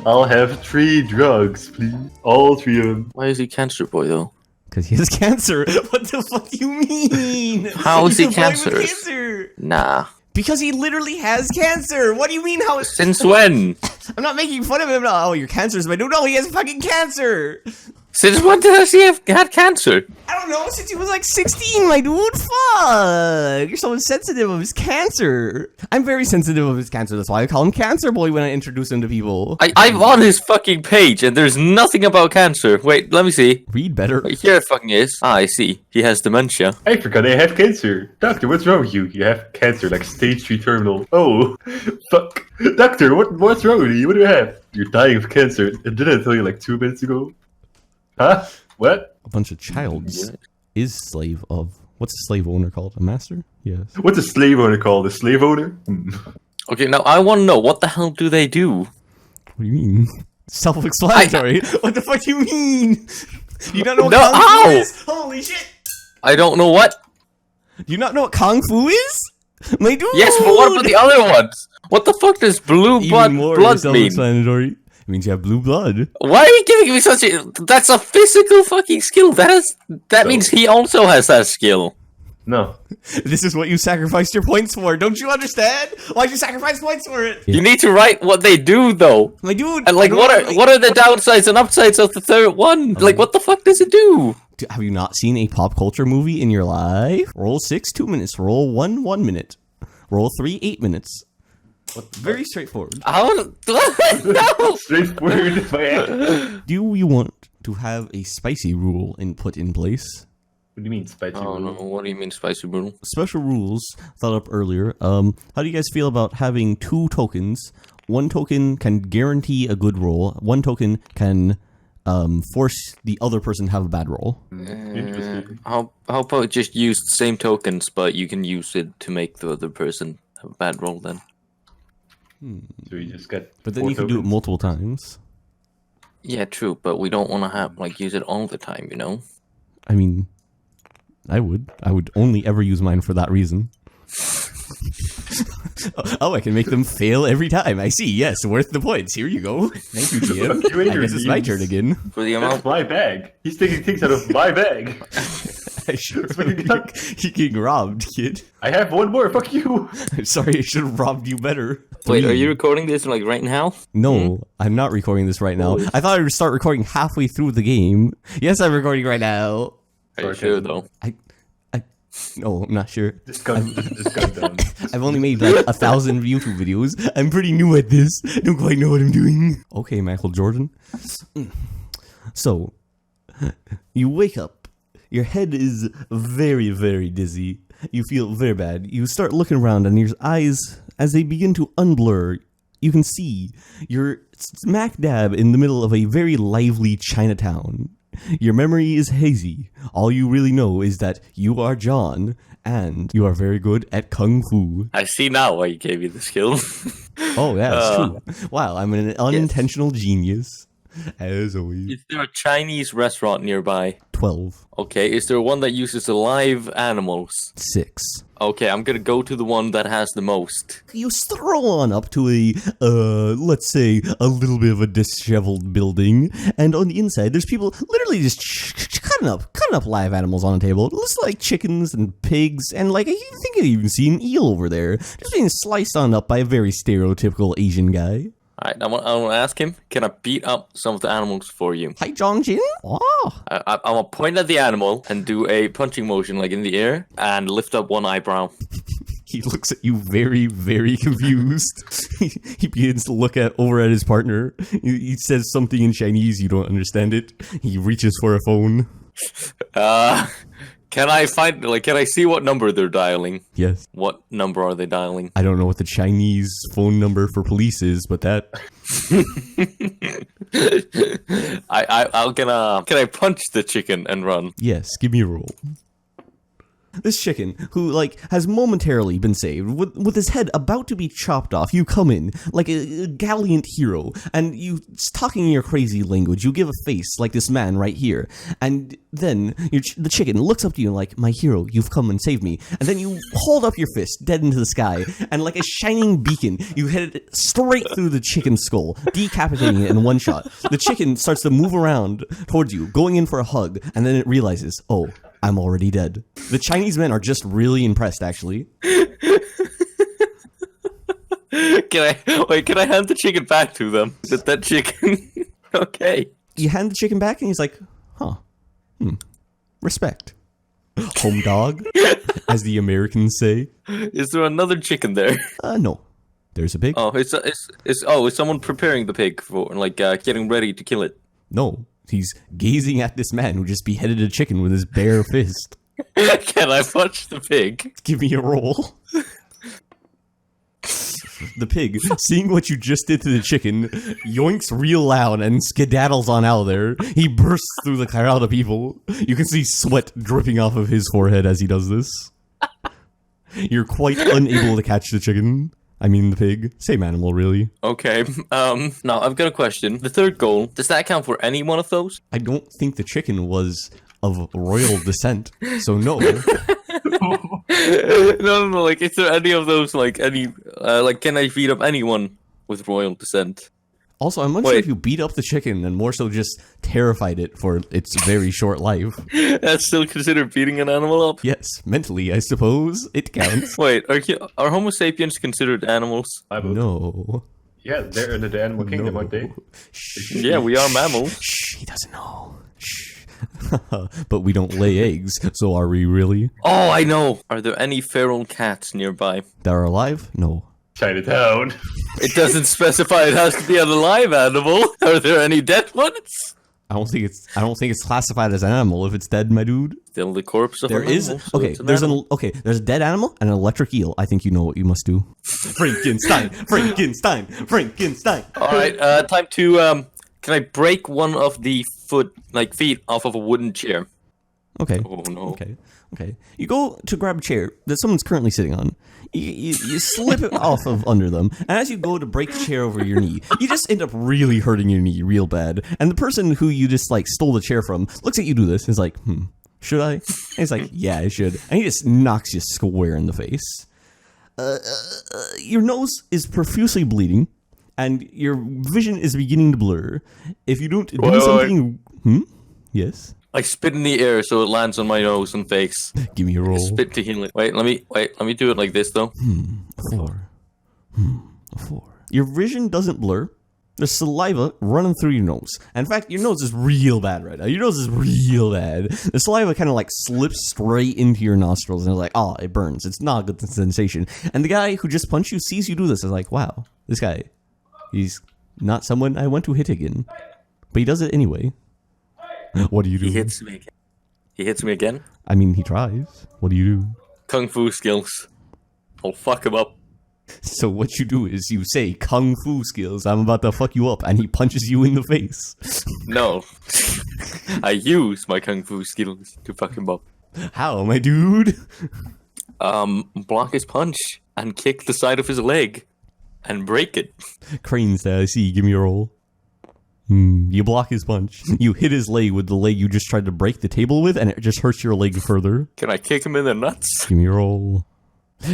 I'll have 3 drugs, please. All 3 of them. Why is he cancer boy though? Because he has cancer. What the fuck do you mean? How is he He's a boy with cancerous? cancer. Nah. Because he literally has cancer. What do you mean? How? Since when? I'm not making fun of him. Oh, you're cancerous, but no, he has fucking cancer. Since when does he have had cancer? I don't know. Since he was like 16, my dude. Fuck. You're so sensitive of his cancer. I'm very sensitive of his cancer. That's why I call him Cancer Boy when I introduce him to people. I'm on his fucking page and there's nothing about cancer. Wait, let me see. Read better. Wait, here it fucking is. Ah, I see. He has dementia. I forgot I have cancer. Doctor, what's wrong with you? You have cancer, like stage 3 terminal. Oh, fuck. Doctor, what's wrong with you? What do you have? You're dying of cancer. Didn't I tell you like 2 minutes ago? Huh? What? A bunch of childs is slave of. What's a slave owner called? A master? Yes. What's a slave owner called? A slave owner? Okay, now I want to know, what the hell do they do? What do you mean? Self-explanatory. What the fuck do you mean? You don't know what No, Kung Fu ow! is? Holy shit! I don't know what. Do you not know what Kung Fu is? My dude! Yes, but what about the other ones? What the fuck does blue blood mean? Self-explanatory. It means you have blue blood. Why are you giving me such a... That's a physical fucking skill. That means he also has that skill. No. This is what you sacrificed your points for. Don't you understand? Why'd you sacrifice points for it? You need to write what they do, though. My dude. And like, what are the downsides and upsides of the third one? Like, what the fuck does it do? Have you not seen a pop culture movie in your life? Roll 6, 2 minutes. Roll 1, 1 minute. Roll 3, 8 minutes. Very straightforward. How? No. Straightforward. Do you want to have a spicy rule put in place? What do you mean, spicy? Oh no! What do you mean, spicy brutal? Special rules thought up earlier. How do you guys feel about having 2 tokens? 1 token can guarantee a good roll. 1 token can force the other person to have a bad roll. Interesting. How about just use the same tokens, but you can use it to make the other person have a bad roll then? So you just get. But then 4 you can do it tokens. multiple times. Yeah, true, but we don't want to have use it all the time, you know? I mean, I would only ever use mine for that reason. Oh, I can make them fail every time. I see. Yes, worth the points. Here you go. Thank you, GM. Fuck you and I your guess it's my memes. turn again. For the That's amount. my bag. He's taking things out of my bag. I should You're getting robbed, kid. I have 1 more. Fuck you. I'm sorry, I should have robbed you better. Wait, are 3. you recording this right now? No, I'm not recording this right now. I thought I would start recording halfway through the game. Yes, I'm recording right now. Are you Sorry, sure Kevin. though? No, I'm not sure. Just gun down. I've only made like 1,000 YouTube videos. I'm pretty new at this. Don't quite know what I'm doing. Okay, Michael Jordan. So, you wake up. Your head is very, very dizzy. You feel very bad. You start looking around and your eyes, as they begin to unblur, you can see you're smack dab in the middle of a very lively Chinatown. Your memory is hazy. All you really know is that you are John, and you are very good at Kung Fu. I see now why you gave me the skill. Oh, yeah, that's true. Wow, I'm an unintentional genius, as always. Is there a Chinese restaurant nearby? 12. Okay, is there one that uses live animals? 6. Okay, I'm gonna go to the one that has the most. You stroll on up to a, let's say, a little bit of a disheveled building, and on the inside, there's people literally just cutting up live animals on a table. It looks like chickens and pigs, and like, I think I even see an eel over there, just being sliced on up by a very stereotypical Asian guy. Alright, I want to ask him, can I beat up some of the animals for you? Hi, John Jin. Oh. I'm gonna point at the animal and do a punching motion like in the air and lift up one eyebrow. He looks at you very, very confused. He begins to look over at his partner. He says something in Chinese, you don't understand it. He reaches for a phone. Can I see what number they're dialing? Yes. What number are they dialing? I don't know what the Chinese phone number for police is, but that... Can I punch the chicken and run? Yes, give me a roll. this chicken, who, like, has momentarily been saved, with his head about to be chopped off, you come in, like a gallant hero, and you, talking in your crazy language, you give a face, like this man right here, and then the chicken looks up to you like, my hero, you've come and saved me, and then you hold up your fist, dead into the sky, and like a shining beacon, you hit it straight through the chicken's skull, decapitating it in one shot. The chicken starts to move around towards you, going in for a hug, and then it realizes, oh, I'm already dead. The Chinese men are just really impressed, actually. Can I hand the chicken back to them? That chicken. Okay. You hand the chicken back, and he's like, respect. Home dog, as the Americans say. Is there another chicken there? No. There's a pig. Oh, is someone preparing the pig for, like, getting ready to kill it? No. He's gazing at this man who just beheaded a chicken with his bare fist. Can I punch the pig? Give me a roll. The pig, seeing what you just did to the chicken, yoinks real loud and skedaddles on out of there. He bursts through the crowd of people. You can see sweat dripping off of his forehead as he does this. You're quite unable to catch the chicken. I mean the pig. Same animal, really. Okay. Now, I've got a question. The third goal, does that count for any one of those? I don't think the chicken was of royal descent, so no. No, like, is there any of those, like, can I beat up anyone with royal descent? Also, I'm unsure if you beat up the chicken and more so just terrified it for its very short life. That's still considered beating an animal up? Yes, mentally, I suppose. It counts. Wait, are Homo sapiens considered animals? No. Yeah, they're in the animal kingdom, aren't they? Yeah, we are mammals. Shh, he doesn't know. Shh. But we don't lay eggs, so are we really? Oh, I know! Are there any feral cats nearby? That are alive? No. Chinatown. It doesn't specify it has to be an alive animal. Are there any dead ones? I don't think it's classified as an animal if it's dead, my dude. Still the corpse of There an is animal, so okay. it's an There's animal. there's a dead animal and an electric eel. I think you know what you must do. Frankenstein, Frankenstein, Frankenstein. All right, time to can I break one of the feet off of a wooden chair? Okay. Oh no. Okay. You go to grab a chair that someone's currently sitting on. You slip it off of under them, and as you go to break the chair over your knee, you just end up really hurting your knee real bad. And the person who you just like stole the chair from looks at you do this and is like, should I? And he's like, yeah, I should. And he just knocks you square in the face. Your nose is profusely bleeding, and your vision is beginning to blur. If you don't do something... Yes? I spit in the air so it lands on my nose and face. Give me a roll. Spit to heal it. Wait, let me do it like this though. 4. 4. Your vision doesn't blur. There's saliva running through your nose. In fact, your nose is real bad right now. Your nose is real bad. The saliva kind of like slips straight into your nostrils and it's like, oh, it burns. It's not a good sensation. And the guy who just punched you sees you do this. Is like, wow, this guy, he's not someone I want to hit again. But he does it anyway. What do you do? He hits me again. He hits me again? I mean, he tries. What do you do? Kung Fu skills. I'll fuck him up. So what you do is you say, Kung Fu skills, I'm about to fuck you up, and he punches you in the face. No. I use my Kung Fu skills to fuck him up. How, my dude? Block his punch and kick the side of his leg and break it. Crane style, I see. Give me a roll. You block his punch. You hit his leg with the leg you just tried to break the table with, and it just hurts your leg further. Can I kick him in the nuts? Give me a roll.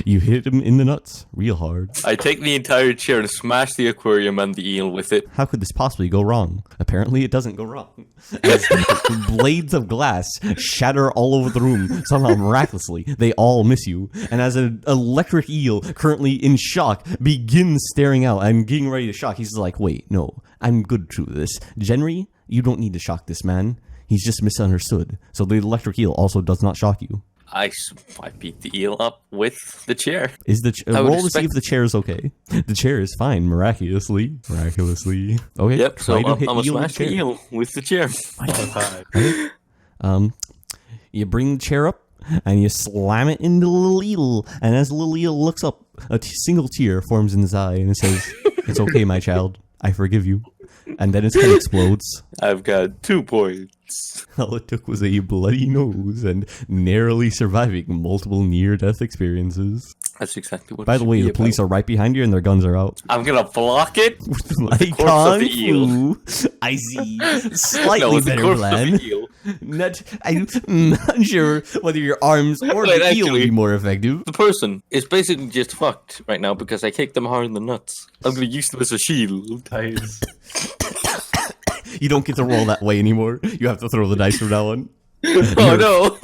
You hit him in the nuts real hard. I take the entire chair and smash the aquarium and the eel with it. How could this possibly go wrong? Apparently it doesn't go wrong. As blades of glass shatter all over the room, somehow miraculously, they all miss you. And as an electric eel, currently in shock, begins staring out and getting ready to shock, he's like, wait, no, I'm good through this. Genry, you don't need to shock this man. He's just misunderstood. So the electric eel also does not shock you. I beat the eel up with the chair. Is the roll to see if the chair is okay? The chair is fine, miraculously. Okay. Yep. So I'm gonna smash the the eel with the chair. You bring the chair up and you slam it into the little eel. And as the little eel looks up, a single tear forms in his eye and it says, "It's okay, my child. I forgive you." and then its head explodes. I've got 2 points. All it took was a bloody nose and narrowly surviving multiple near-death experiences. That's exactly what. By the way, the police are right behind you and their guns are out. I'm gonna block it. Like the corpse of the eel. Kungfu. I see. Slightly No, with the better corpse plan. of the eel. I'm unsure whether your arms or Wait, the eel would be actually- more effective. The person is basically just fucked right now because I kicked them hard in the nuts. I'm gonna use them as a shield. Dice. You don't get to roll that way anymore. You have to throw the dice from now on. Oh no!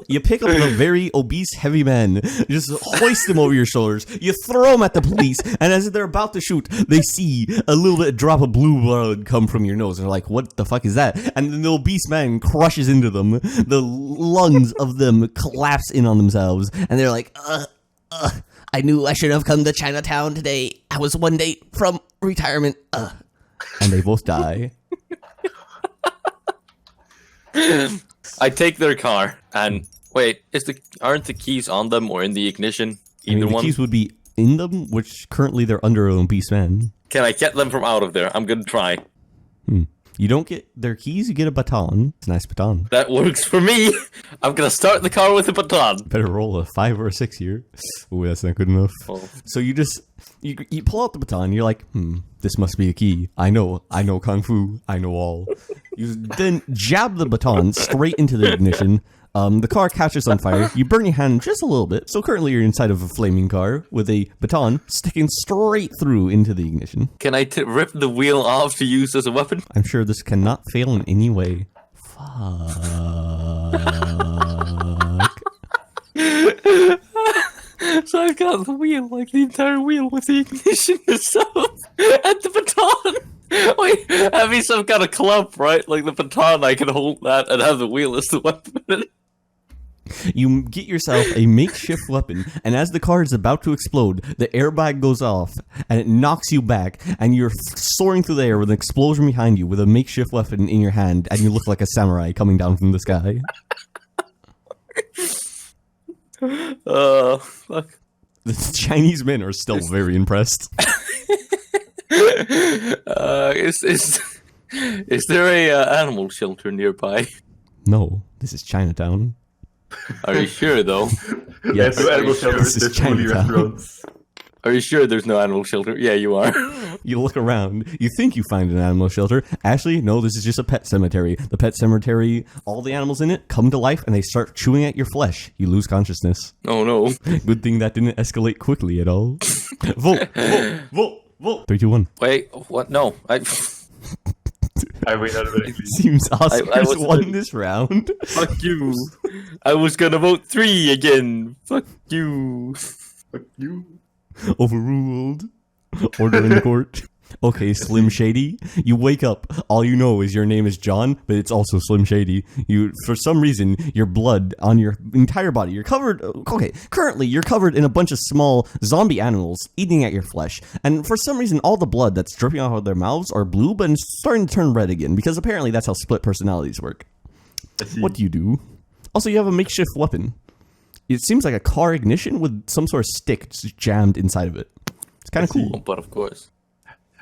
You pick up a very obese, heavy man, just hoist him over your shoulders. You throw him at the police, and as they're about to shoot, they see a little bit drop of blue blood come from your nose. They're like, "What the fuck is that?" And then the obese man crushes into them. The lungs of them collapse in on themselves, and they're like, I knew I should have come to Chinatown today. I was one day from retirement. And they both die. I take their car and wait. Aren't the keys on them or in the ignition? I mean, Either the one. keys would be in them, which currently they're under an obese man. Can I get them from out of there? I'm gonna try. You don't get their keys, you get a baton. It's a nice baton. That works for me. I'm gonna start the car with a baton. Better roll a 5 or a 6 here. Oh, that's not good enough. Oh. So you just you pull out the baton. You're like, this must be a key. I know Kung Fu. I know all. You then jab the baton straight into the ignition. The car catches on fire. You burn your hand just a little bit. So currently you're inside of a flaming car with a baton sticking straight through into the ignition. Can I rip the wheel off to use as a weapon? I'm sure this cannot fail in any way. Fuck. So I've got the wheel, like the entire wheel with the ignition itself and the baton. Wait, have me some kind of club, right? Like the baton, I can hold that and have the wheel as the weapon. You get yourself a makeshift weapon, and as the car is about to explode, the airbag goes off, and it knocks you back, and you're soaring through the air with an explosion behind you with a makeshift weapon in your hand, and you look like a samurai coming down from the sky. Fuck. The Chinese men are still very impressed. Is there a animal shelter nearby? No, this is Chinatown. Are you sure though? Yes, There's no animal shelters, this is there's only Chinatown. restaurants. Are you sure there's no animal shelter? Yeah, you are. You look around, you think you find an animal shelter. Actually, no, this is just a pet cemetery. The pet cemetery, all the animals in it come to life and they start chewing at your flesh. You lose consciousness. Oh no. Good thing that didn't escalate quickly at all. Vote, vote, vote, vote. 3, 2, 1. Wait, what? No, I wait automatically. Seems Oscar's was- won this round. fuck you. I was gonna vote 3 again. Fuck you. Fuck you. Overruled. Order in the court. Okay, Slim Shady. You wake up. All you know is your name is John, but it's also Slim Shady. You, for some reason, your blood on your entire body. You're covered. Okay, currently you're covered in a bunch of small zombie animals eating at your flesh, and for some reason, all the blood that's dripping out of their mouths are blue, but it's starting to turn red again because apparently that's how split personalities work. I see. What do you do? Also, you have a makeshift weapon. It seems like a car ignition with some sort of stick just jammed inside of it. It's kind of see. cool. But of course.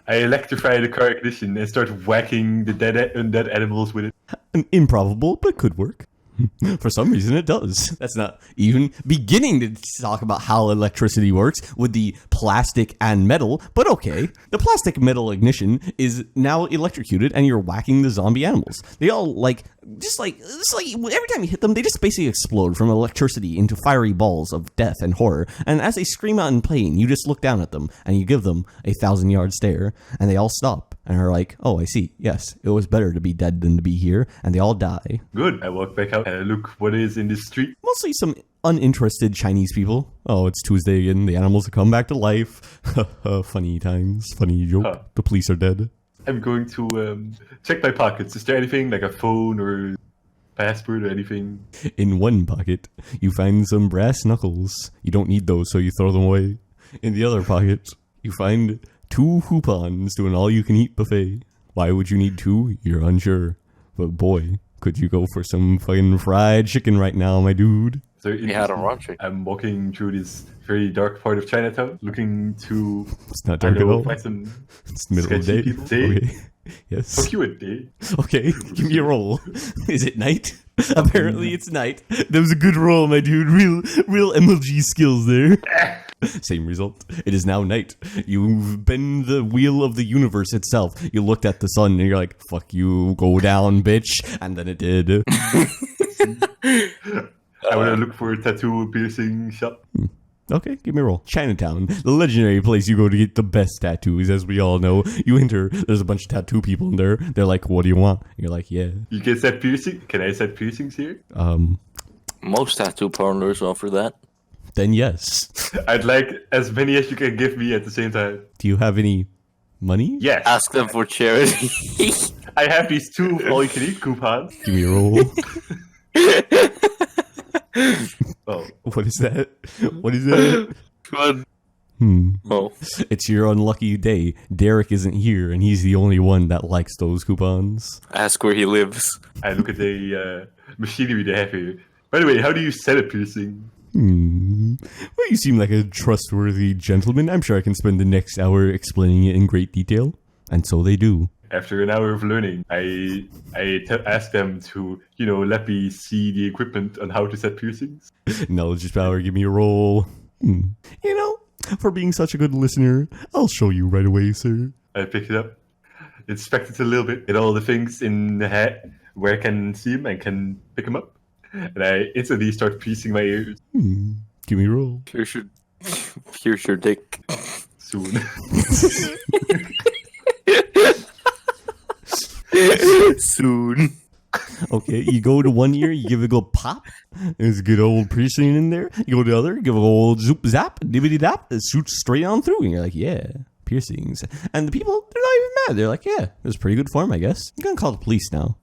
I electrify the car ignition and start whacking the undead animals with it. Improbable, but could work. For some reason, it does. That's not even beginning to talk about how electricity works with the plastic and metal, but okay. The plastic metal ignition is now electrocuted, and you're whacking the zombie animals. They all just like every time you hit them, they just basically explode from electricity into fiery balls of death and horror. And as they scream out in pain, you just look down at them and you give them a 1,000-yard stare, and they all stop and are like, "Oh, I see. Yes, it was better to be dead than to be here," and they all die. Good. I walk back out and I look what is in this street. Mostly some uninterested Chinese people. Oh, it's Tuesday again. The animals have come back to life. Funny times. Funny joke. Huh. The police are dead. I'm going to check my pockets. Is there anything like a phone or passport or anything? In one pocket, you find some brass knuckles. You don't need those, so you throw them away. In the other pocket, you find 2 coupons to an all-you-can-eat buffet. Why would you need 2? You're unsure. But boy, could you go for some fucking fried chicken right now, my dude. So He had a interesting. launcher. I'm walking through this very dark part of Chinatown, looking to It's not I dark at don't know, all. find some It's the middle of the sketchy day. people. Day? Okay. Yes. Fuck you a day. Okay, give me a roll. Is it night? Apparently it's night. That was a good roll, my dude. Real MLG skills there. Same result. It is now night. You've been the wheel of the universe itself. You looked at the sun and you're like, fuck you, go down, bitch. And then it did. I want to look for a tattoo piercing shop. Okay, give me a roll. Chinatown, the legendary place you go to get the best tattoos, as we all know. You enter, there's a bunch of tattoo people in there. They're like, what do you want? You're like, yeah. You can set piercing. Can I set piercings here? Most tattoo parlors offer that. Then yes. I'd like as many as you can give me at the same time. Do you have any money? Yes. Ask them for charity. I have these 2 all-you-can-eat coupons. Give me a roll. Oh, What is that? What is that? Good. Oh. It's your unlucky day. Derek isn't here, and he's the only one that likes those coupons. Ask where he lives. I look at the machinery they have here. By the way, how do you set a piercing? Well, you seem like a trustworthy gentleman. I'm sure I can spend the next hour explaining it in great detail. And so they do. After an hour of learning, I ask them to, let me see the equipment on how to set piercings. Knowledge is power, give me a roll. For being such a good listener, I'll show you right away, sir. I pick it up, inspect it a little bit, get all the things in the hat where I can see them and can pick them up. And I instantly start piercing my ears. Give me a roll. Pierce your dick. Soon. Soon. Okay, you go to one ear, you give it a good pop. There's a good old piercing in there. You go to the other, give it a old zoop zap, dibbity dap, it shoots straight on through. And you're like, yeah, piercings. And the people, they're not even mad. They're like, yeah, it was pretty good form, I guess. I'm gonna call the police now.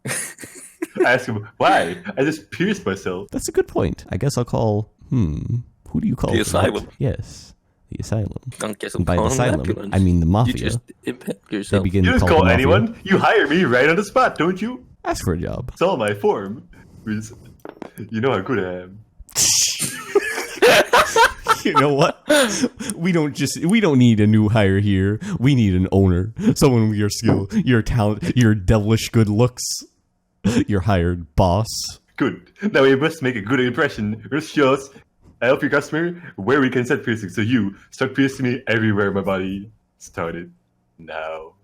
I ask him, why? I just pierced myself. That's a good point. I guess I'll call, who do you call? The for that? asylum. Yes, the asylum. Don't guess And I'm by the calling an asylum, ambulance. I mean the You mafia. just impede They yourself. begin You to just call call the mafia. anyone. You hire me right on the spot, don't you? Ask for a job. It's all my form. Which, you know how good I am. You know what? We don't need a new hire here. We need an owner. Someone with your skill, your talent, your devilish good looks. Your hired boss. Good. Now we must make a good impression. Let's show us, help your customer where we can set piercings. So you start piercing me everywhere my body started. Now.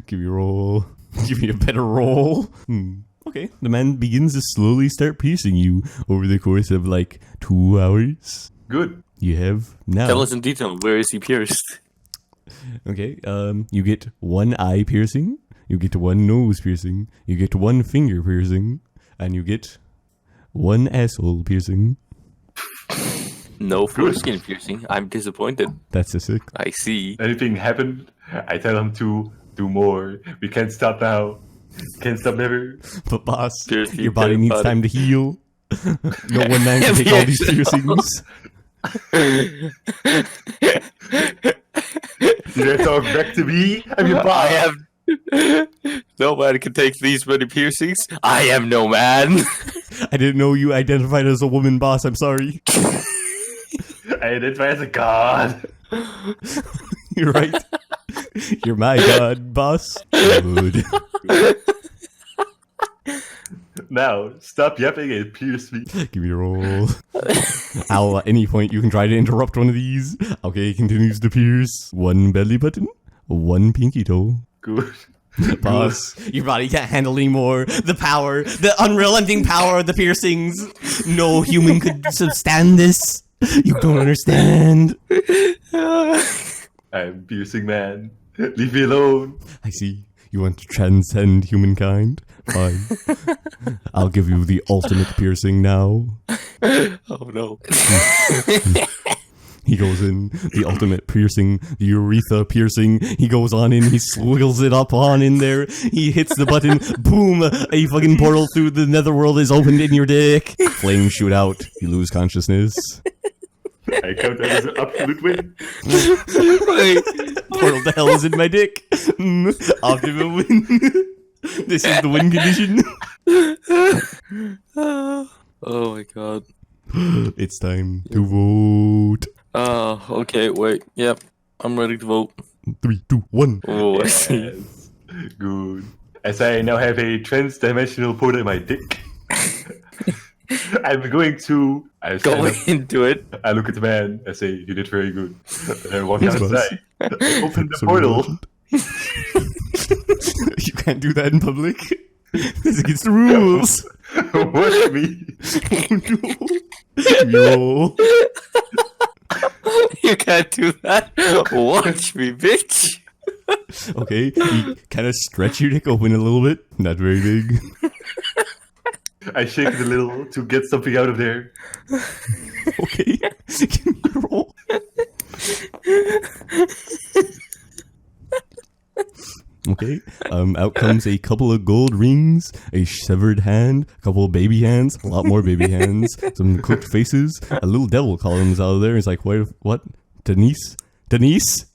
Give me a roll. Give me a better roll. Okay. The man begins to slowly start piercing you over the course of like 2 hours. Good. You have now. Tell us in detail, where is he pierced? Okay. You get 1 eye piercing. You get 1 nose piercing. You get 1 finger piercing. And you get 1 asshole piercing. No foreskin piercing. I'm disappointed. That's a sick. I see. Anything happened, I tell him to do more. We can't stop now. Can't stop never. But boss, Pierce your your body needs body. time to heal. No one man can take all these piercings. Did I talk back to me? I'm your I boss. have. No man can take these many piercings. I am no man. I didn't know you identified as a woman, boss. I'm sorry. I identify as a god. You're right. You're my god, boss. Good. Now, stop yapping and pierce me. Give me a roll. At any point, you can try to interrupt one of these. Okay, continues to pierce. 1 belly button, 1 pinky toe. Good. Boss, your body can't handle anymore. The power, the unrelenting power of the piercings. No human could stand this. You don't understand. I'm piercing man. Leave me alone. I see. You want to transcend humankind? Fine. I'll give you the ultimate piercing now. Oh no. He goes in, the ultimate piercing, the urethra piercing. He goes on in, he swiggles it up on in there. He hits the button, boom, a fucking portal through the netherworld is opened in your dick. Flames shoot out, you lose consciousness. I count that as an absolute win. Portal to hell is in my dick. Optimum win. This is the win condition. Oh my god. It's time to vote. Okay, wait. Yep, I'm ready to vote. 3, 2, 1. Oh, I see. Yes. Good. As I now have a trans-dimensional portal in my dick, I'm going to. I stand Go up, into it. I look at the man. I say, "You did very good." And I walk Yes, boss. outside. I open the Sorry, portal. Legend. You can't do that in public. It's against the rules. Watch me. Yo. You can't do that. Watch me, bitch. Okay, you kind of stretch your dick open a little bit. Not very big. I shake it a little to get something out of there. Okay, give me a roll. Okay, out comes a couple of gold rings, a severed hand, a couple of baby hands, a lot more baby hands, some cooked faces, a little devil comes out of there. He's like, what? Denise? Denise?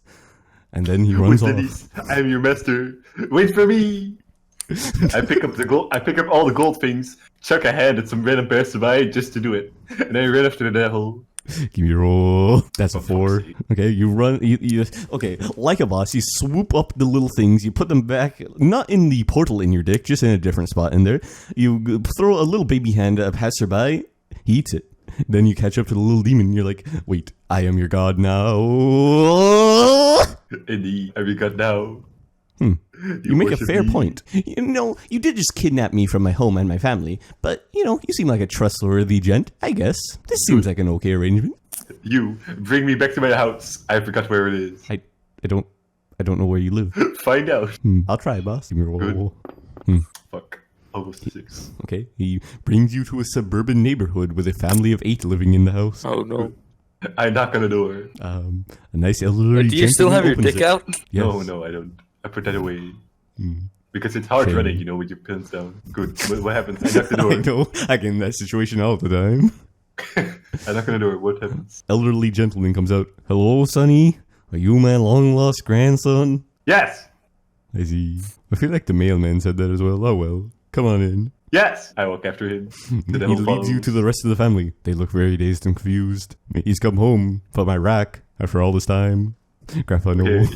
And then he runs off. Denise, I am your master. Wait for me. I pick up the gold. I pick up all the gold things. Chuck a hand at some random passerby just to do it, and then I ran after the devil. Give me a roll. That's a For 4. fuck's sake. Okay, you run. Okay, like a boss, you swoop up the little things. You put them back, not in the portal in your dick, just in a different spot in there. You throw a little baby hand at a passerby. He eats it. Then you catch up to the little demon. You're like, wait, I am your god now. Indeed, I got now. You make a worship fair me. point. You know, you did just kidnap me from my home and my family, but, you know, you seem like a trustworthy gent, I guess. This seems like an okay arrangement. You bring me back to my house. I forgot where it is. I don't know where you live. Find out. I'll try, boss. Give me a roll. Fuck. Almost a 6. Okay, he brings you to a suburban neighborhood with a family of 8 living in the house. Oh no. I knock on the door. A nice elderly Do you still have your gentleman dick opens out? it. Yes. No, I don't. I put that away. Because it's hard Shame. running, you know, with your pants down. Good. What happens? I knock the I door. know. I get in that situation all the time. I knock on the door. What happens? Elderly gentleman comes out. Hello, Sonny. Are you my long-lost grandson? Yes! I see. I feel like the mailman said that as well. Oh well. Come on in. Yes! I walk after him. The He devil leads you follows. to the rest of the family. They look very dazed and confused. He's come home from Iraq after all this time. Grandpa no. Okay.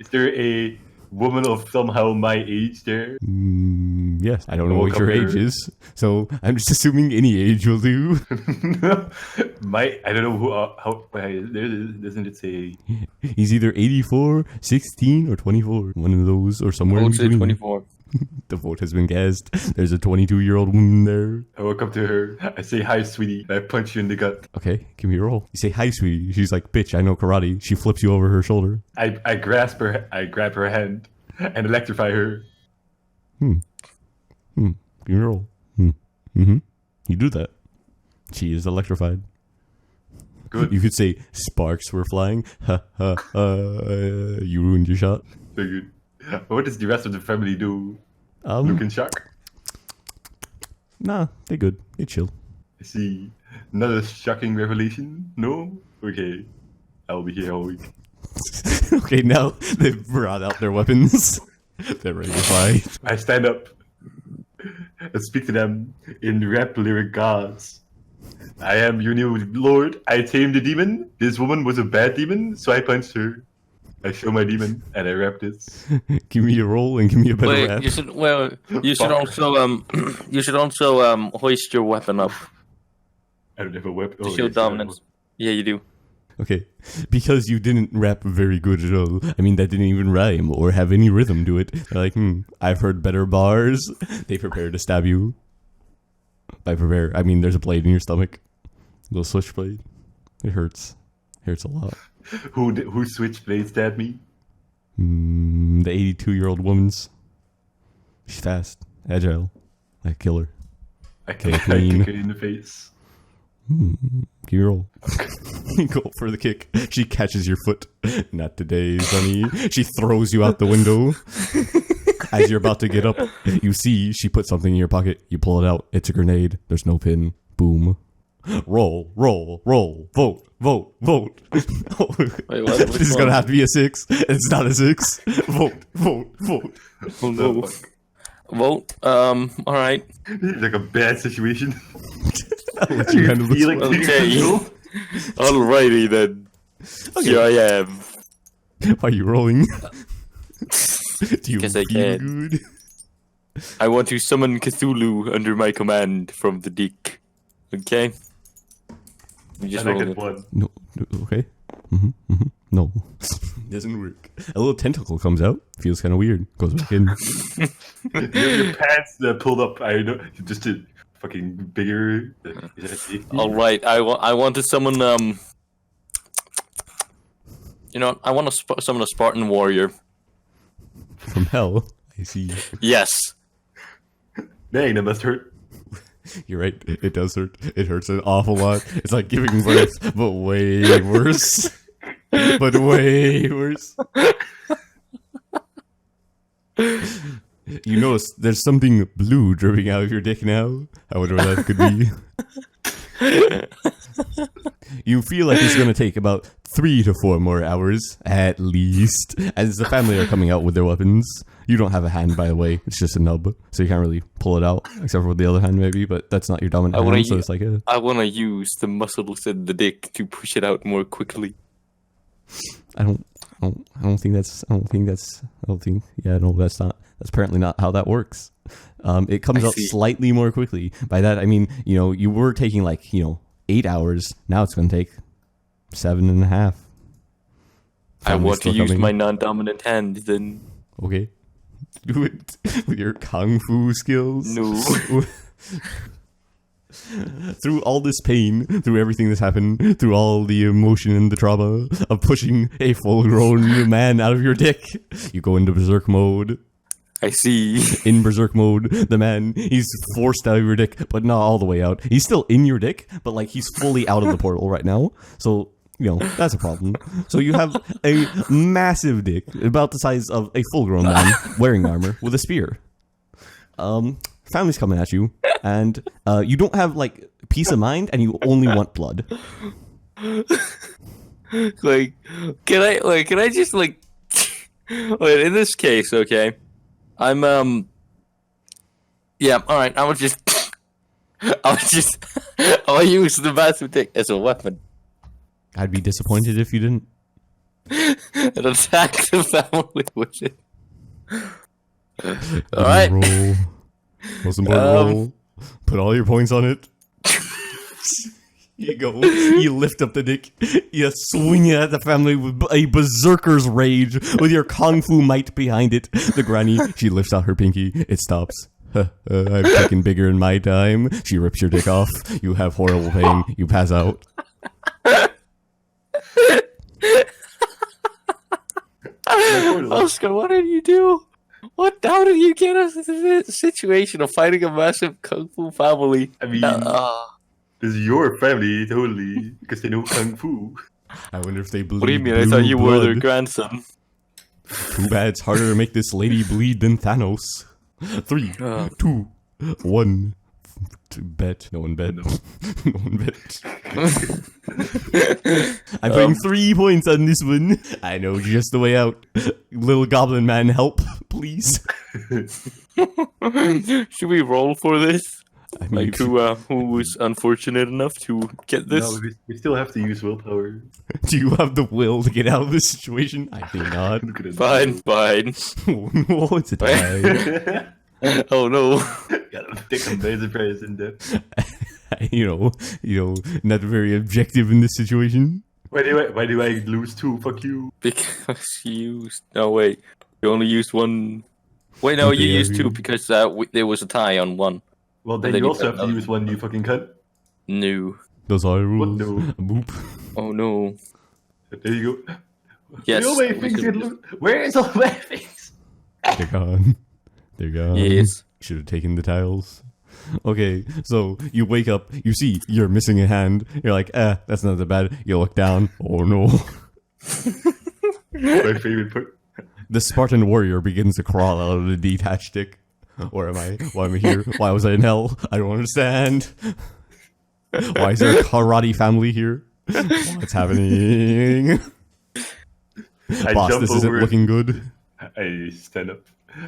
Is there a woman of somehow my age there? Yes, I don't know what Welcome your age here. is, so I'm just assuming any age will do. I don't know who. How? Doesn't it say? He's either 84, 16, or 24. One of those, or somewhere I in would say between. 24. The vote has been cast. There's a 22-year-old woman there. I walk up to her. I say, "Hi, sweetie." I punch you in the gut. Okay, give me a roll. You say, hi, sweetie. She's like, bitch, I know karate. She flips you over her shoulder. I grasp her. I grab her hand and electrify her. Give me a roll. You do that. She is electrified. Good. You could say, sparks were flying. Ha, ha, you ruined your shot. Very good. What does the rest of the family do? Look in shock. Nah, they good. They chill. I see. Another shocking revelation? No? Okay. I'll be here all week. Okay, now they've brought out their weapons. They're ready to fight. I stand up and speak to them in rap lyric gods. I am your new lord. I tamed the demon. This woman was a bad demon, so I punched her. I show my demon and I rap this. Give me a roll and give me a better Wait, rap. you should also hoist your weapon up I don't have a weapon. to Oh, show yes, dominance. Yeah, you do. Okay, because you didn't rap very good at all. I mean, that didn't even rhyme or have any rhythm to it. They're like, I've heard better bars. They prepare to stab you. By prepare, I mean there's a blade in your stomach. A little switchblade. It hurts. Hurts a lot. Who switchblade stabbed me? The 82-year-old woman's. She's fast, agile. I kill her. I Kill kick her clean. her in the face. Give me a roll. Go for the kick. She catches your foot. Not today, Sonny. She throws you out the window. As you're about to get up, you see she put something in your pocket. You pull it out. It's a grenade. There's no pin. Boom. Roll, roll, roll. Vote, vote, vote. Wait, what? This is going to have to be a 6. It's not a 6. Vote, vote, vote. Oh, no. Fuck. Vote. All right. This is like a bad situation. Let you handle this feeling one. Okay. Alrighty then. Here I am. Why are you rolling? Do you Guess I feel can. good? I want to summon Cthulhu under my command from the dick. Okay? You just And I roll get it. No, one. no, okay. No. Doesn't work. A little tentacle comes out. Feels kind of weird. Goes back in. Your pants pulled up. I know. Just a fucking bigger. Is that a safety? Alright, I want to summon, You know what? I want to summon a Spartan warrior. From hell. I see. Yes. Dang, that must hurt. You're right. It does hurt. It hurts an awful lot. It's like giving birth, but way worse. But way worse. You notice there's something blue dripping out of your dick now. I wonder what that could be. You feel like it's going to take about 3 to 4 more hours, at least, as the family are coming out with their weapons. You don't have a hand, by the way. It's just a nub, so you can't really pull it out, except for with the other hand, maybe, but that's not your dominant hand, so it's like a... I want to use the muscles in the dick to push it out more quickly. that's apparently not how that works. It comes I out see. slightly more quickly. By that, I mean, you were taking 8 hours. Now it's going to take 7.5. I want to still use coming. my non-dominant hand, then. Okay. Do it with your Kungfu skills. No. Through all this pain, through everything that's happened, through all the emotion and the trauma of pushing a full-grown man out of your dick, you go into berserk mode. I see. In berserk mode, the man, he's forced out of your dick, but not all the way out. He's still in your dick, but he's fully out of the portal right now. So, that's a problem. So you have a massive dick, about the size of a full-grown man, wearing armor, with a spear. Family's coming at you, and you don't have, peace of mind, and you only want blood. Can I just, wait, in this case, okay, I'm, yeah, alright, I'll use the massive dick as a weapon I'd be disappointed if you didn't. and attack the family with it. Alright. Roll. Most important roll. Put all your points on it. You go. You lift up the dick. You swing it at the family with a berserker's rage with your kung fu might behind it. The granny, she lifts out her pinky. It stops. I've taken bigger in my time. She rips your dick off. You have horrible pain. You pass out. Oscar, what did you do? How did you get us into this situation of fighting a massive kung fu family? I mean, this is your family, totally, because they know Kung Fu. I wonder if they bleed. What do you mean? I thought you were their grandson. Too bad it's harder to make this lady bleed than Thanos. 3, 2, 1. Bet. No one bet. No one bet. I'm putting 3 points on this one. I know just the way out. Little goblin man, help, please. Should we roll for this? I mean, Who was unfortunate enough to get this? No, we still have to use willpower. do you have the will to get out of this situation? I think not. Look at it. Fine. Oh no, it's a tie. Oh no. Gotta take a major praise in depth. you know, not very objective in this situation. Why do I lose 2? Fuck you. Because you used... No, wait. You only used 1... Wait, no, you Okay, used 2 because there was a tie on 1. Well, And then then you you also got have to another. use 1, you fucking cunt. No. Those are the rules. no? Boop. Oh no. There you go. Yes. All my we things should- get loot. Where is all my things? They're gone. They're gone. Yes. Should have taken the tiles. Okay, so you wake up, you see you're missing a hand. You're like, that's not that bad. You look down. Oh no. My favorite part. The Spartan warrior begins to crawl out of the detached dick. Where am I? Why am I here? Why was I in hell? I don't understand. Why is there a karate family here? What's happening? I Boss, jump this isn't over. looking good. I stand up.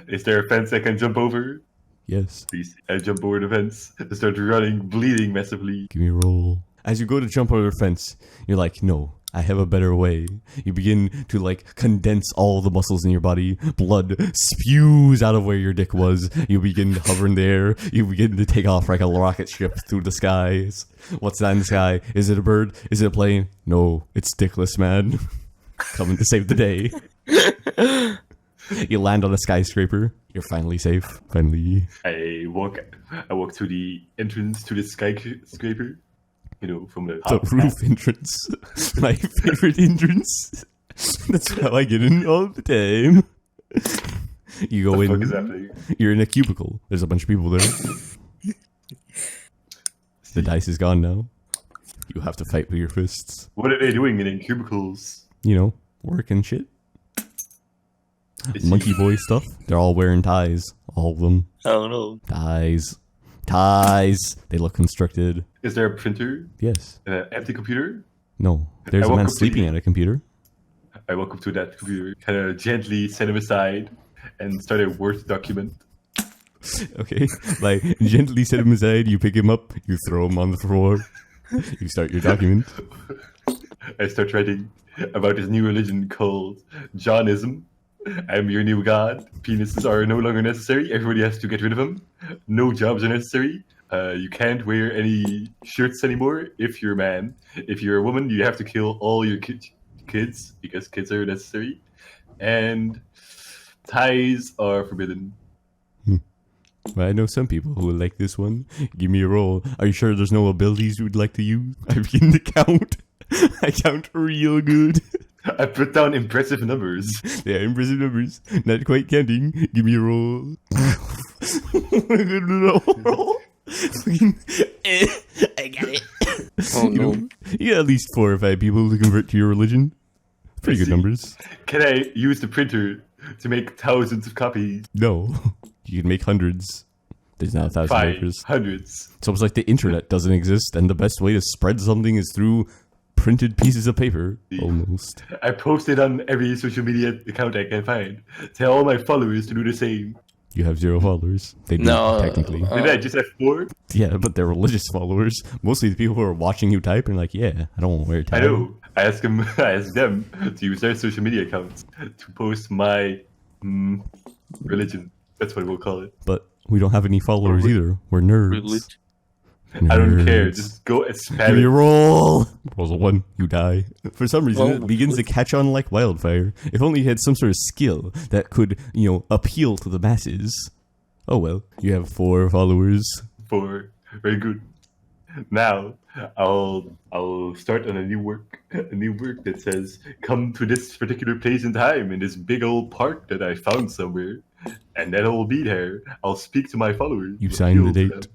Is there a fence I can jump over? Yes. Please. I jump over the fence and start running, bleeding massively. Give me a roll. As you go to jump over the fence, you're like, no, I have a better way. You begin to like condense all the muscles in your body. Blood spews out of where your dick was. You begin to hover in the air. You begin to take off like a rocket ship through the skies. What's that in the sky? Is it a bird? Is it a plane? No, it's Dickless Man. Coming to save the day. You land on a skyscraper. You're finally safe. Finally. I walk to the entrance to the skyscraper. You know, from the The roof entrance. My favorite entrance. That's how I get in all the time. You go What the in. fuck is happening? You're in a cubicle. There's a bunch of people there. The dice is gone now. You have to fight with your fists. What are they doing in cubicles? You know, work and shit. Is Monkey he- boy stuff. They're all wearing ties. All of them. Oh no. Ties. Ties. They look constricted. Is there a printer? Yes. An empty computer? No. There's I a woke man up to sleeping the- at a computer. I walk up to that computer, kind of gently set him aside, and start a Word document. Okay. Like, gently set him aside. You pick him up. You throw him on the floor. You start your document. I start writing about this new religion called Johnism. I'm your new god. Penises are no longer necessary. Everybody has to get rid of them. No jobs are necessary. You can't wear any shirts anymore if you're a man. If you're a woman, you have to kill all your kids because kids are necessary. And ties are forbidden. Well, I know some people who would like this one. Give me a roll. Are you sure there's no abilities you would like to use? I begin to count. I count real good. I put down impressive numbers. Yeah, impressive numbers. Not quite counting. Give me a roll. Roll. I got it. Oh You no. know, you got at least 4 or 5 people to convert to your religion. Pretty good see. numbers. Can I use the printer to make thousands of copies? No, you can make hundreds. There's not 1,000 Fine, papers. hundreds. It's almost like the internet doesn't exist, and the best way to spread something is through printed pieces of paper. Almost. I post it on every social media account I can find. Tell all my followers to do the same. You have 0 followers. They do, No, technically. Did I just have 4? Yeah, but they're religious followers. Mostly the people who are watching you type and like, yeah, I don't want to wear a tie. I know. I ask them to use their social media accounts to post my religion. That's what we'll call it. But we don't have any followers Or- either. We're nerds. Religion. I don't care. Nerds. Just go and Give spam me a it. roll. Rolls a 1, you die. For some reason, Well, it begins to catch on like wildfire. If only you had some sort of skill that could, appeal to the masses. Oh well, you have 4 followers. 4. Very good. Now I'll start on a new work that says, "Come to this particular place and time in this big old park that I found somewhere, and then I'll be there. I'll speak to my followers." You sign the appeal to date. them."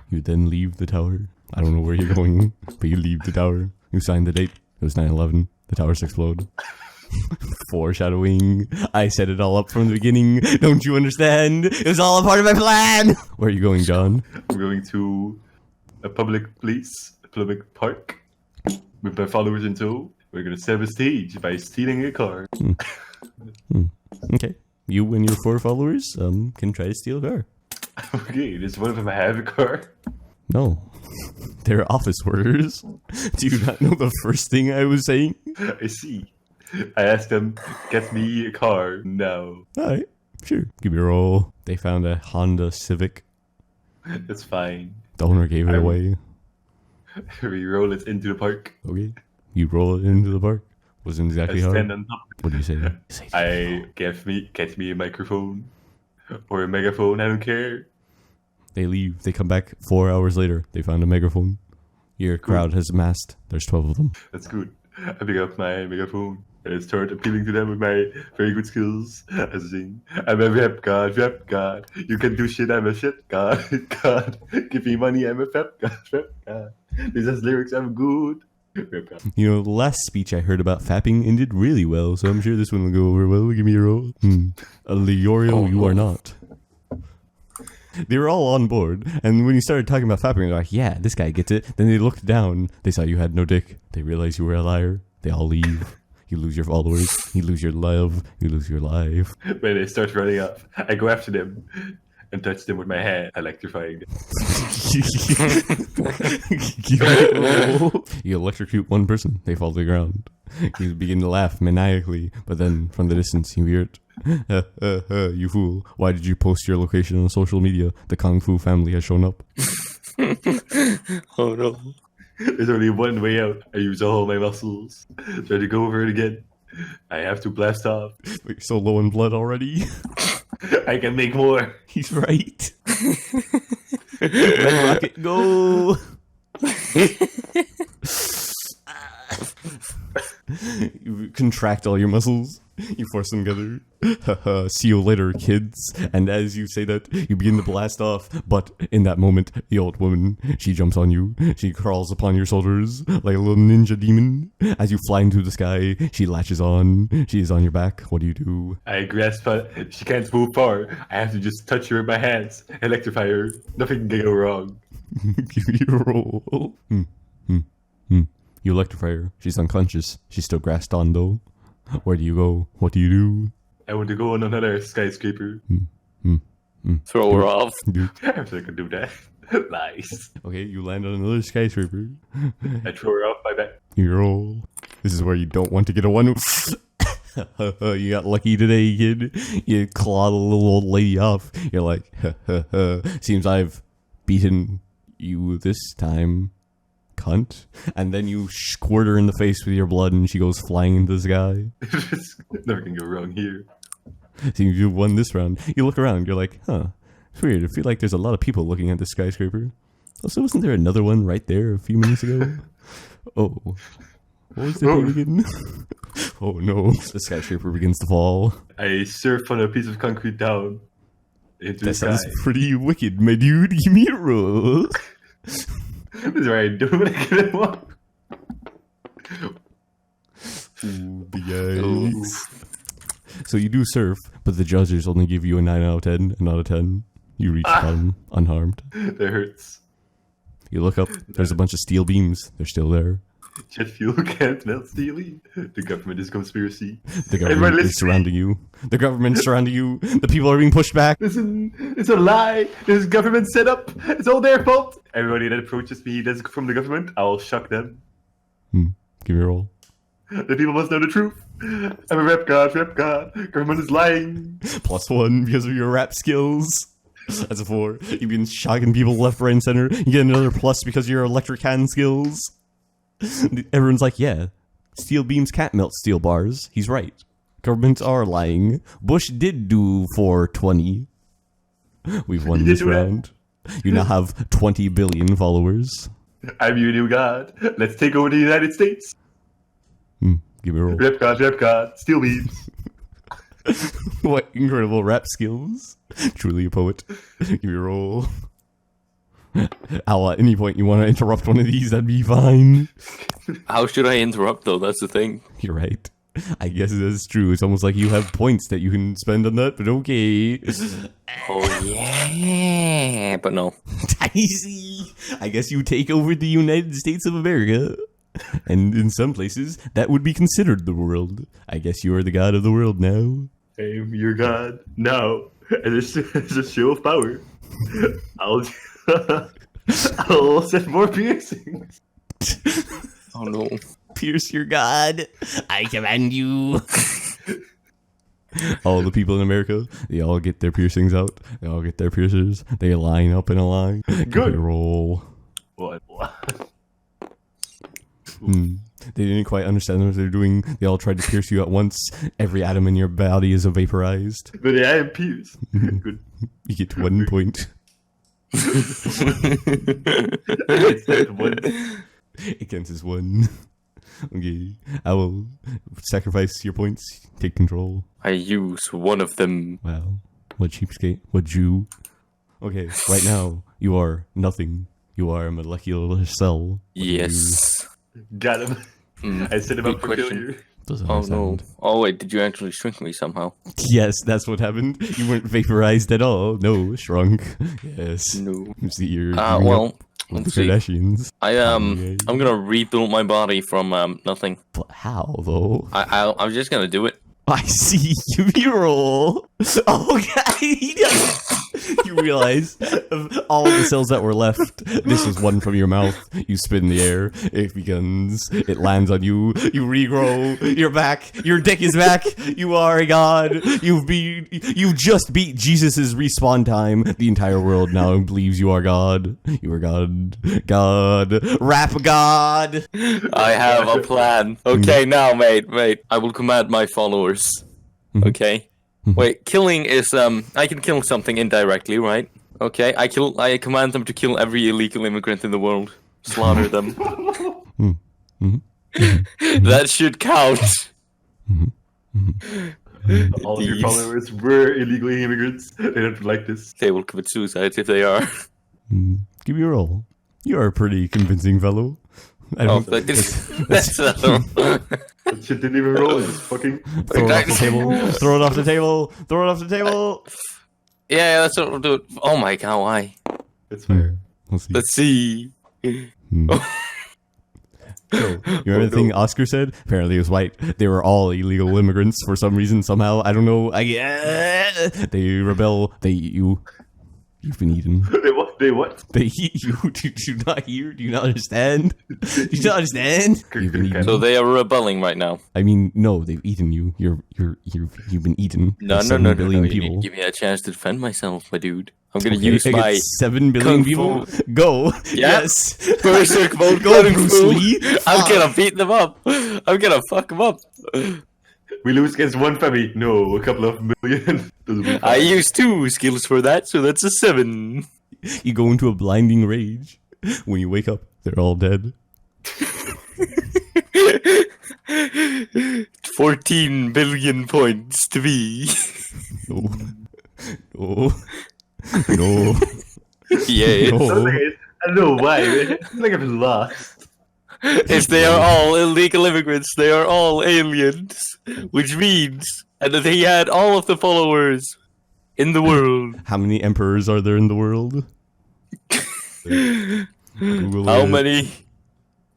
You then leave the tower. I don't know where you're going, but you leave the tower. You sign the date. It was 9/11. The towers explode. Foreshadowing. I set it all up from the beginning. Don't you understand? It was all a part of my plan. Where are you going, John? I'm going to a public park, with my followers in tow. We're gonna set up a stage by stealing a car. Okay. You and your 4 followers can try to steal a car. Okay, does one of them have a car? No. They're office workers. Do you not know the first thing I was saying? I see. I asked them, "Get me a car now." Alright, sure. Give me a roll. They found a Honda Civic. That's fine. The owner gave it I'm- away. We roll it into the park. Okay. You roll it into the park. Wasn't I exactly hard. stand on top. What do you say? Say I get me a microphone or a megaphone. I don't care. They leave. They come back 4 hours later. They found a megaphone. Your crowd has amassed. There's 12 of them. That's good. I pick up my megaphone and I start appealing to them with my very good skills. I sing, "I'm a rap god. You can do shit. I'm a shit god. God, give me money. I'm a rap god. These are lyrics. I'm good. Rap god." You know, the last speech I heard about fapping ended really well, so I'm sure this one will go over well. Give me a roll. A Leorio, you are not. They were all on board, and when you started talking about fapping, they're like, yeah, this guy gets it. Then they looked down, they saw you had no dick. They realized you were a liar. They all leave. You lose your followers. You lose your love. You lose your life. When they start running up, I go after them. and touch them with my hand, electrifying them. You electrocute one person, they fall to the ground. You begin to laugh maniacally, but then from the distance you hear it. You fool. Why did you post your location on social media? The Kungfu family has shown up. Oh no. There's only one way out. I use all my muscles. Try to go over it again. I have to blast off. Wait, you're so low in blood already? I can make more. He's right. Red rocket, go! You contract all your muscles. You force them together. See you later, kids. And as you say that, you begin to blast off. But in that moment, the old woman, she jumps on you. She crawls upon your shoulders like a little ninja demon. As you fly into the sky, she latches on. She is on your back. What do? I grasp her. She can't move far. I have to just touch her with my hands. Electrify her. Nothing can go wrong. Give me a roll. You electrify her. She's unconscious. She's still grasped on, though. Where do you go? What do you do? I want to go on another skyscraper. Throw her off. I think I can do that. Nice. Okay, you land on another skyscraper. I throw her off my back. You roll. This is where you don't want to get a one. You got lucky today, kid. You claw the little old lady off. You're like, seems I've beaten you this time, cunt. And then you squirt her in the face with your blood and she goes flying into the sky. Never can go wrong here. Seems you've won this round. You look around, you're like, huh, it's weird. I feel like there's a lot of people looking at this skyscraper. Also, wasn't there another one right there a few minutes ago? Oh. What was the name again? Oh no. The skyscraper begins to fall. I surf on a piece of concrete down into the That sky. sounds pretty wicked, my dude. Give me a roll. This is what I do when I get one. Ooh, big eyes. So you do surf, but the judges only give you a 9 out of 10 and not a 10. You reach the bottom unharmed. That hurts. You look up, there's a bunch of steel beams. They're still there. Jet fuel can't melt steel. The government is conspiracy. The government is surrounding you. The government's surrounding you. The people are being pushed back. Listen, it's a lie. This government set up. It's all their fault. Everybody that approaches me that's from the government, I'll shock them. Give me a roll. The people must know the truth. I'm a rep god, rep god. Government is lying. +1 because of your rap skills. That's a 4. You've been shocking people left, right, and center. You get another plus because of your electric hand skills. Everyone's like, yeah, steel beams can't melt steel bars. He's right. Governments are lying. Bush did do 420. We've won this round. You now have 20 billion followers. I'm your new god. Let's take over the United States. Give me a roll. Rep god, steel beams. What incredible rap skills. Truly a poet. Give me a roll. Al, at any point you want to interrupt one of these, that'd be fine. How should I interrupt though? That's the thing. You're right. I guess that's true. It's almost like you have points that you can spend on that, but okay. Oh yeah, but no. Dicey. I guess you take over the United States of America. And in some places, that would be considered the world. I guess you are the god of the world now. I'm your god. Now, as a show of power, I'll set more piercings. Oh no. Pierce your god. I command you. All the people in America, they all get their piercings out. They all get their piercers. They line up in a line. Good. They roll. What? They didn't quite understand what they're doing. They all tried to pierce you at once. Every atom in your body is vaporized. But I am pierced. Good. You get 1 point. It counts as 1. Okay, I will sacrifice your points. Take control. I use one of them. Wow, what cheapskate? What Jew? Okay, right now you are nothing. You are a molecular cell. What Yes. Got him. I set him up for failure. Doesn't Oh no. understand. Oh wait, did you actually shrink me somehow? Yes, that's what happened. You weren't vaporized at all. No, shrunk. Yes. No. See, you're Well, the let's see. Kardashians. I'm gonna rebuild my body from nothing. But how though? I'm just gonna do it. I see you roll. Oh, God, he does. You realize of all the cells that were left, this was one from your mouth. You spit in the air. It begins. It lands on you. You regrow. You're back. Your dick is back. You are a god. You just beat Jesus' respawn time. The entire world now believes you are God. You are God. God. Rap God. I have a plan. Okay, now, mate. I will command my followers. Okay. Wait, killing is I can kill something indirectly, right? Okay, I command them to kill every illegal immigrant in the world. Slaughter them. That should count. All of your followers were illegal immigrants. They don't like this. They will commit suicide if they are. Give me a roll. You are a pretty convincing fellow. I Oh, don't that's That shit didn't even roll. Just fucking. throw it off the table. Throw it off the table. Throw it off the table. Yeah, that's what we'll do. Oh my god, why? It's fair. We'll see. Let's see. So, you remember the thing Oscar said? Apparently it was white. They were all illegal immigrants for some reason, somehow. I don't know. They rebel. They eat you. You've been eaten. They what? They what? They eat you. Do you not hear? Do you not understand? Do you not understand? You've been eaten. So they are rebelling right now. I mean, no, they've eaten you. You've been eaten. No, by no, 7 no, no, billion no. You people. need to give me a chance to defend myself, my dude. I'm gonna Okay, use I get my 7 billion Kung people. Fu. Go. Yeah. Yes. berserk mode. Go, Kung Bruce Fu. Lee. I'm gonna beat them up. I'm gonna fuck them up. We lose against one family. No, a couple of million. Doesn't mean I fine. use 2 skills for that, so that's a 7. You go into a blinding rage. When you wake up, they're all dead. 14 billion points to be. No. No. No. Yeah. No. I don't know why. Man. I feel like I've been lost. If they are all illegal immigrants, they are all aliens. Which means that he had all of the followers in the world. How many emperors are there in the world? Google How it. many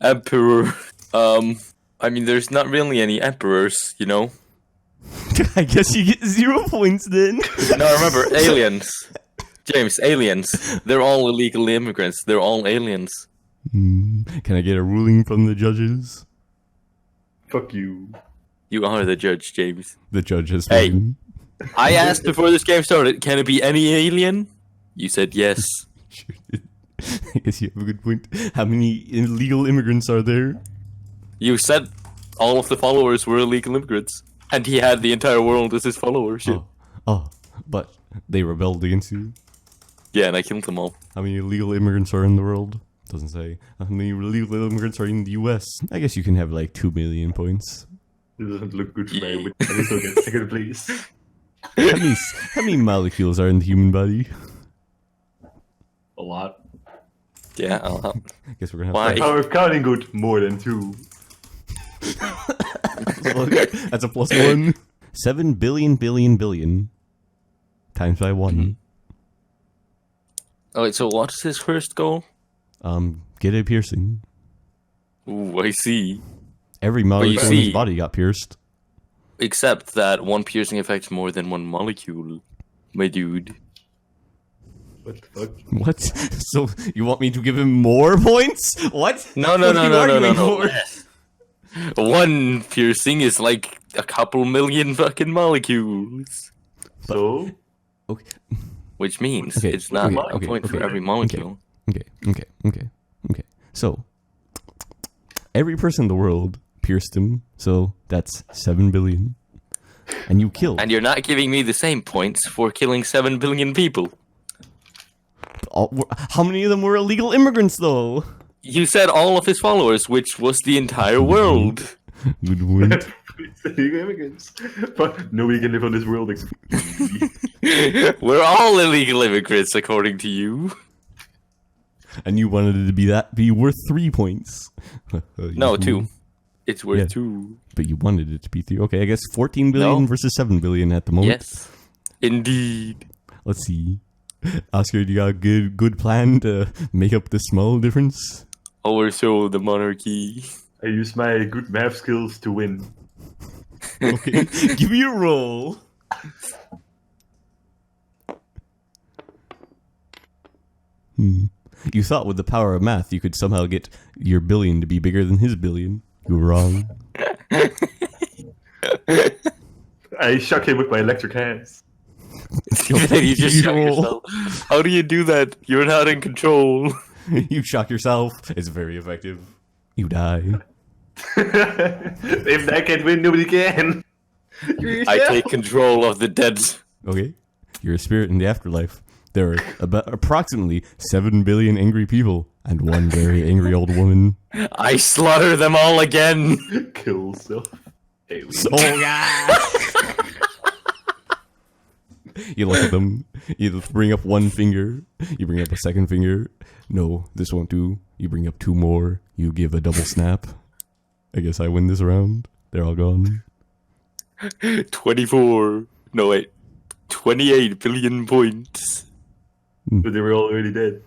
emperor? I mean, there's not really any emperors, you know. I guess you get 0 points then. Now remember, aliens. James, aliens. They're all illegal immigrants. They're all aliens. Can I get a ruling from the judges? Fuck you. You are the judge, James. The judge has Hey. spoken. I asked before this game started, can it be any alien? You said yes. Sure did. I guess you have a good point. How many illegal immigrants are there? You said all of the followers were illegal immigrants. And he had the entire world as his followership. But they rebelled against you. Yeah, and I killed them all. How many illegal immigrants are in the world? Doesn't say. How many illegal immigrants are in the US? I guess you can have like 2 million points. This doesn't look good for me. But I need to get second place. How many molecules are in the human body? A lot. Yeah, I guess we're gonna have Why? to. Power of counting good. More than 2. That's a +1. 7 billion times by 1. Oh, wait, so what is his first goal? Get a piercing. Ooh, I see. Every molecule in see- his body got pierced. Except that one piercing affects more than one molecule, my dude. What the fuck? What? So you want me to give him more points? What? No, What are you arguing for? One piercing is like a couple million fucking molecules. So? Okay. Which means Okay, it's not okay, a okay, point for okay, every molecule. Okay. So every person in the world pierced him. So that's 7 billion. And you killed. And you're not giving me the same points for killing 7 billion people. How many of them were illegal immigrants, though? You said all of his followers, which was the entire world. Good point. Illegal immigrants. But nobody can live on this world except We're all illegal immigrants, according to you. And you wanted it to be worth 3 points. No, 2. It's worth Yeah. 2. But you wanted it to be 3. Okay, I guess 14 billion No. versus 7 billion at the moment. Yes. Indeed. Let's see. Oscar, do you got a good plan to make up the small difference? Overthrow the monarchy. I use my good math skills to win. Okay, give me a roll. You thought with the power of math you could somehow get your billion to be bigger than his billion. You were wrong. I shock him with my electric hands. Then you just shock yourself. How do you do that? You're not in control. You shock yourself. It's very effective. You die. If I can't win, nobody can. I take control of the dead. Okay? You're a spirit in the afterlife. There are about approximately 7 billion angry people and one very angry old woman. I slaughter them all again. Kill self. Hey, You look at them. You bring up one finger. You bring up a second finger. No, this won't do. You bring up 2 more. You give a double snap. I guess I win this round. They're all gone. 24. No, wait. 28 billion points. But they were already dead.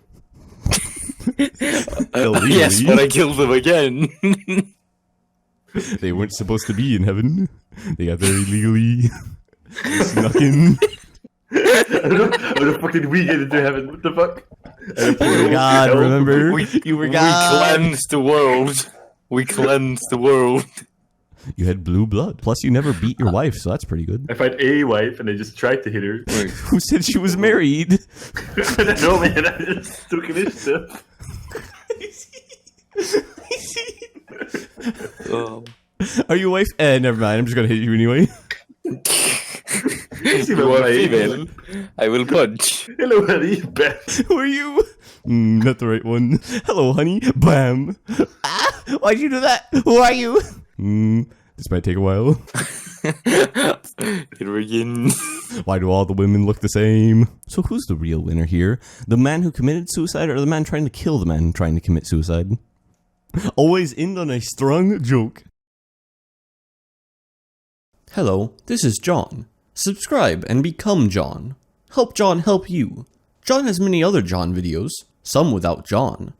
Yes, but I killed them again. They weren't supposed to be in heaven. They got there illegally. Snuck in. How the fuck did we get into heaven? What the fuck? Oh God, remember? You were We God. cleansed the world. We cleansed the world. You had blue blood. Plus, you never beat your wife, so that's pretty good. I find a wife and I just tried to hit her. Who said she was married? I don't know, man. I just took initiative. Oh. Are you a wife? Never mind. I'm just gonna hit you anyway. You are female. I will punch. Hello, honey. Bam. Who are you? Not the right one. Hello, honey. Bam. Ah, why'd you do that? Who are you? This might take a while. Here again. Why do all the women look the same? So who's the real winner here? The man who committed suicide or the man trying to kill the man trying to commit suicide? Always end on a strong joke. Hello, this is John. Subscribe and become John. Help John help you. John has many other John videos, some without John.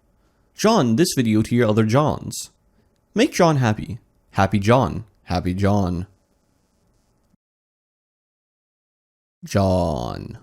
John this video to your other Johns. Make John happy. Happy John. Happy John. John.